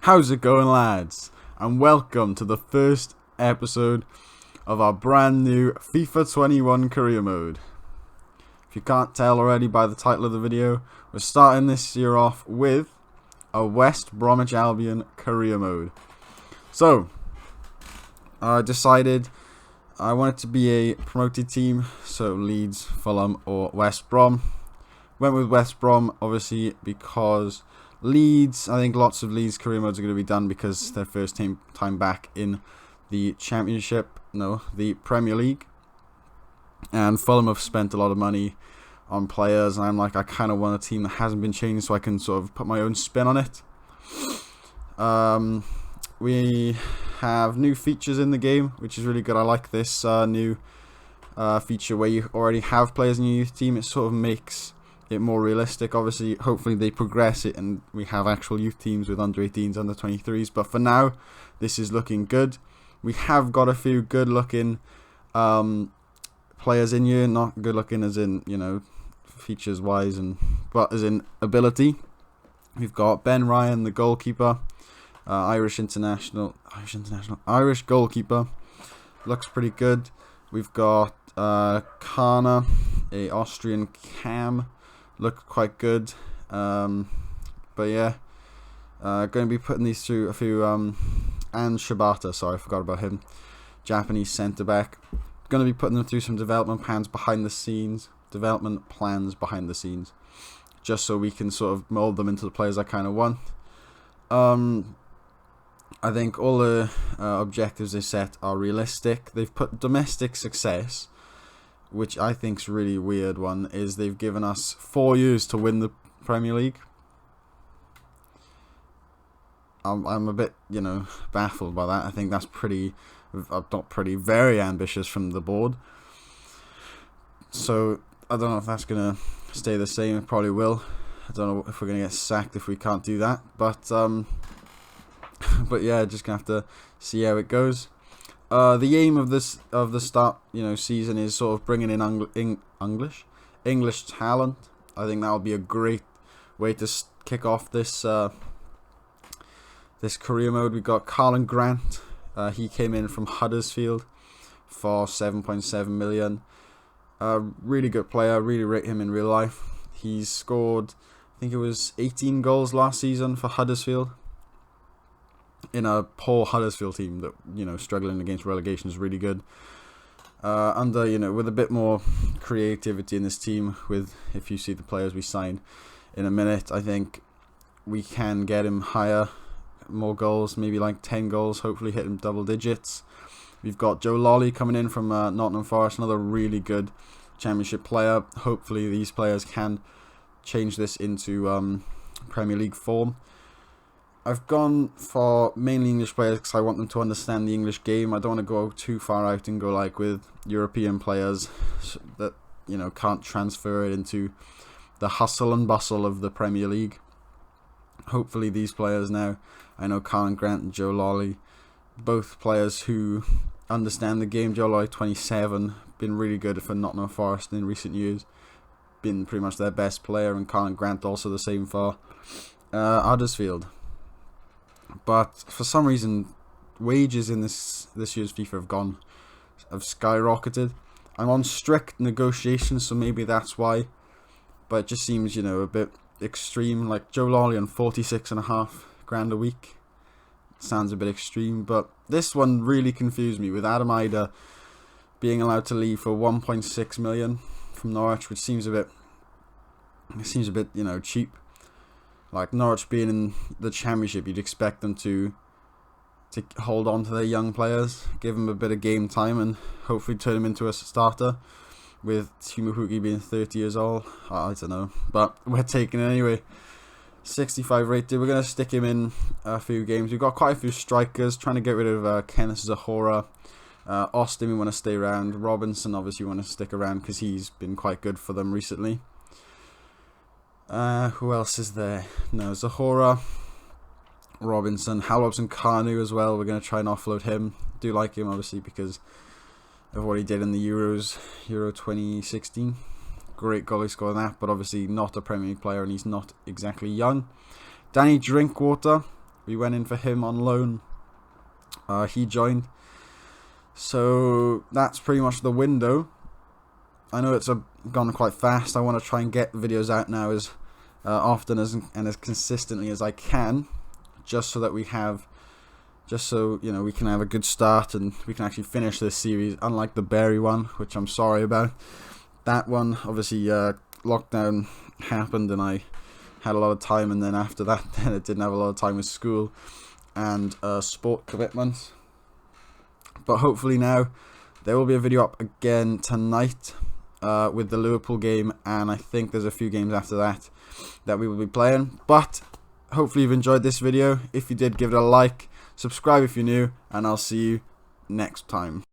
How's it going, lads? And welcome to the first episode of our brand new FIFA 21 career mode. If you can't tell already by the title of the video, we're starting this year off with a West Bromwich Albion career mode. So, I decided I want it to be a promoted team, so Leeds, Fulham or West Brom. Went with West Brom, obviously, because Leeds, I think lots of Leeds career modes are going to be done because their first time back in the the Premier League. And Fulham have spent a lot of money on players, and I'm like, I kind of want a team that hasn't been changed so I can sort of put my own spin on it. We have new features in the game, which is really good. I like this new feature where you already have players in your youth team. It sort of makes it more realistic. Obviously, hopefully they progress it and we have actual youth teams with under 18s, under 23s, but for now this is looking good. We have got a few good looking players in here, not good looking as in, you know, features wise, but as in ability. We've got Ben Ryan, the goalkeeper, Irish goalkeeper, looks pretty good. We've got Kana, a Austrian cam, looked quite good. But yeah, going to be putting these through a few. And Shibata, sorry, I forgot about him, Japanese centre back. Going to be putting them through some development plans behind the scenes, just so we can sort of mold them into the players I kind of want. I think all the objectives they set are realistic. They've put domestic success, which I think is a really weird one, is they've given us 4 years to win the Premier League. I'm a bit, baffled by that. I think that's very ambitious from the board. So I don't know if that's gonna stay the same. It probably will. I don't know if we're gonna get sacked if we can't do that. But yeah, just gonna have to see how it goes. The aim of the start, season is sort of bringing in English talent. I think that would be a great way to kick off this career mode. We got Colin Grant. He came in from Huddersfield for 7.7 million. Really good player. Really rate him in real life. He's scored, I think it was 18 goals last season for Huddersfield, in a poor Huddersfield team that, struggling against relegation is really good. With a bit more creativity in this team, if you see the players we signed in a minute, I think we can get him higher, more goals, maybe like 10 goals, hopefully hit him double digits. We've got Joe Lolly coming in from Nottingham Forest, another really good championship player. Hopefully these players can change this into Premier League form. I've gone for mainly English players because I want them to understand the English game. I don't want to go too far out and go like with European players that, can't transfer it into the hustle and bustle of the Premier League. Hopefully these players now, I know Colin Grant and Joe Lolly, both players who understand the game. Joe Lolly, 27, been really good for Nottingham Forest in recent years, been pretty much their best player, and Colin Grant also the same for Huddersfield. But for some reason, wages in this year's FIFA have skyrocketed. I'm on strict negotiations, so maybe that's why. But it just seems, a bit extreme. Like Joe Lolly on 46.5 grand a week. Sounds a bit extreme, but this one really confused me with Adam Ida being allowed to leave for 1.6 million from Norwich, which seems a bit cheap. Like Norwich being in the Championship, you'd expect them to hold on to their young players, give them a bit of game time, and hopefully turn them into a starter. With Timo Pukki being 30 years old, I don't know, but we're taking it anyway. 65 rated. We're going to stick him in a few games. We've got quite a few strikers. Trying to get rid of Kenneth Zahora. Austin, we want to stay around. Robinson, obviously, we want to stick around because he's been quite good for them recently. Who else is there? No, Zahora, Robinson, Halobson, Kanu as well. We're going to try and offload him. Do like him, obviously, because of what he did in the Euro 2016. Great goal he scored in that, but obviously not a Premier League player, and he's not exactly young. Danny Drinkwater, We went in for him on loan. He joined. So that's pretty much the window. I know it's gone quite fast. I want to try and get videos out now as often and as consistently as I can, just so that we can have a good start and we can actually finish this series. Unlike the Berry one, which I'm sorry about. That one, obviously, lockdown happened and I had a lot of time, and then after that, then I didn't have a lot of time with school and sport commitments. But hopefully now there will be a video up again tonight with the Liverpool game, and I think there's a few games after that we will be playing. But hopefully you've enjoyed this video. If you did, give it a like, subscribe if you're new, and I'll see you next time.